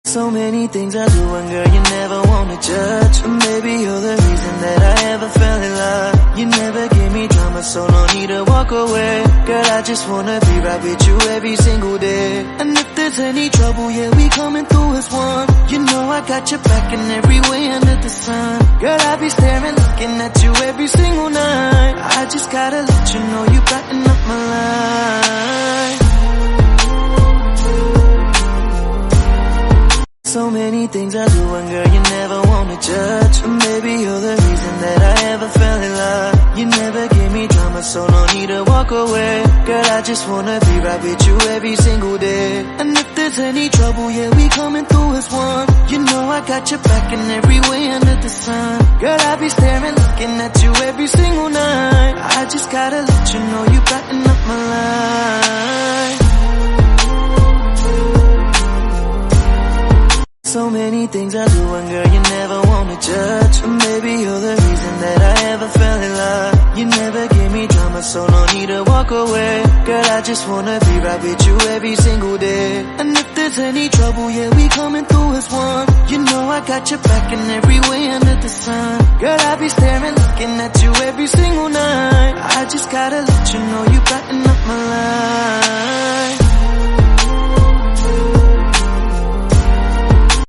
So many things I do and girl you never wanna judge. Maybe you're the reason that I ever fell in love. You never give me drama, so no need to walk away. Girl, I just wanna be right with you every single day. And if there's any trouble, yeah, we coming through as one. You know I got your back in every way under the sun. Girl, I be staring, looking at you every single night. I just gotta let you know you brighten up my life. So many things I do and girl you never wanna judge. Maybe you're the reason that I ever fell in love. You never give me drama, so no need to walk away. Girl, I just wanna be right with you every single day. And if there's any trouble, yeah, we coming through as one. You know I got your back in every way under the sun. Girl, I be staring, looking at you every single night. I just gotta let you know you brighten up my life. So many things I do and girl you never wanna judge. Maybe you're the reason that I ever fell in love. You never give me drama, so no need to walk away. Girl, I just wanna be right with you every single day. And if there's any trouble, yeah, we coming through as one. You know I got your back in every way under the sun. Girl, I be staring, looking at you every single night. I just gotta let you know you brighten up my life.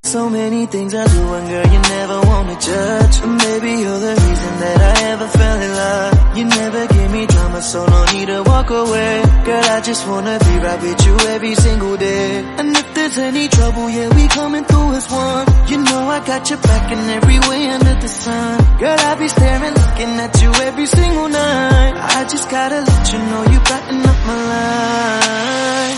So many things I do and girl you never wanna judge. Maybe you're the reason that I ever fell in love. You never give me drama, so no need to walk away. Girl, I just wanna be right with you every single day. And if there's any trouble, yeah, we coming through as one. You know I got your back in every way under the sun. Girl, I be staring, looking at you every single night. I just gotta let you know you brighten up my life.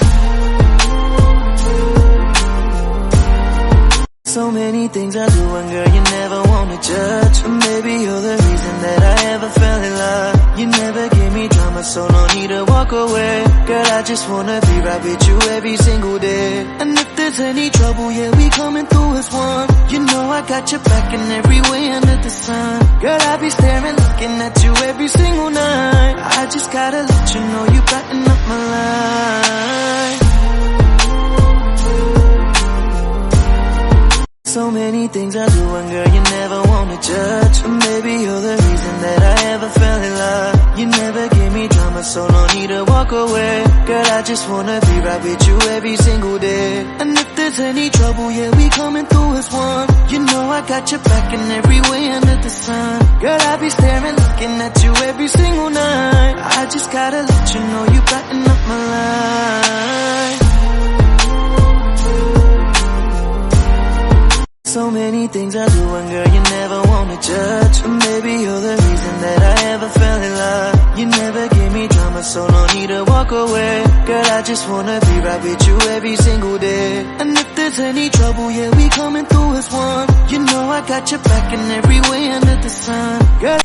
So many things I do and girl you never wanna judge. Maybe you're the reason that I ever fell in love. You never give me drama, so no need to walk away. Girl, I just wanna be right with you every single day. And if there's any trouble, yeah, we coming through as one. You know I got your back in every way under the sun. Girl, I be staring, looking at you every single night. I just gotta let you know you brighten up my life. So many things I do and girl you never wanna judge. Maybe you're the reason that I ever fell in love. You never give me drama, so no need to walk away. Girl, I just wanna be right with you every single day. And if there's any trouble, yeah, we coming through as one. You know I got your back in every way under the sun. Girl, I be staring, looking at you every single night. I just gotta let you know you brighten up my life. So many things I do and girl you never wanna judge. Maybe you're the reason that I ever fell in love. You never give me drama, so no need to walk away. Girl, I just wanna be right with you every single day. And if there's any trouble, yeah, we coming through as one. You know I got your back in every way under the sun. Girl,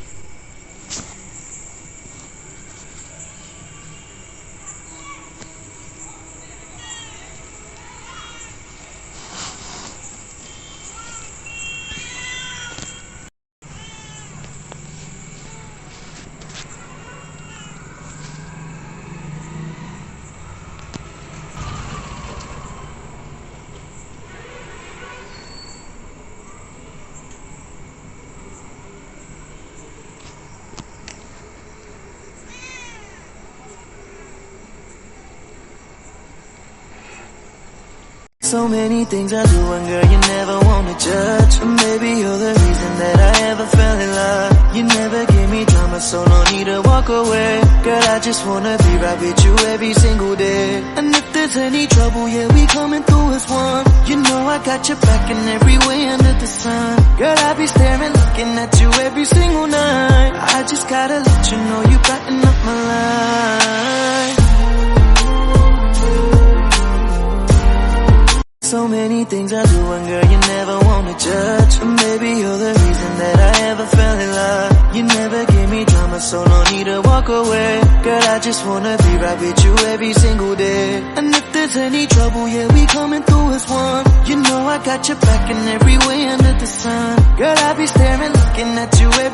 so many things I do and girl you never wanna judge. Maybe you're the reason that I ever fell in love. You never give me drama, so no need to walk away. Girl, I just wanna be right with you every single day. And if there's any trouble, yeah, we coming through as one. You know I got your back in every way under the sun. Girl, I be staring, looking at you every single night. I just gotta let you know you brighten up my life. So many things I do and girl you never wanna judge. Maybe you're the reason that I ever fell in love. You never give me drama, so no need to walk away. Girl, I just wanna be right with you every single day. And if there's any trouble, yeah, we coming through as one. You know I got your back in every way under the sun. Girl, I be staring, looking at you every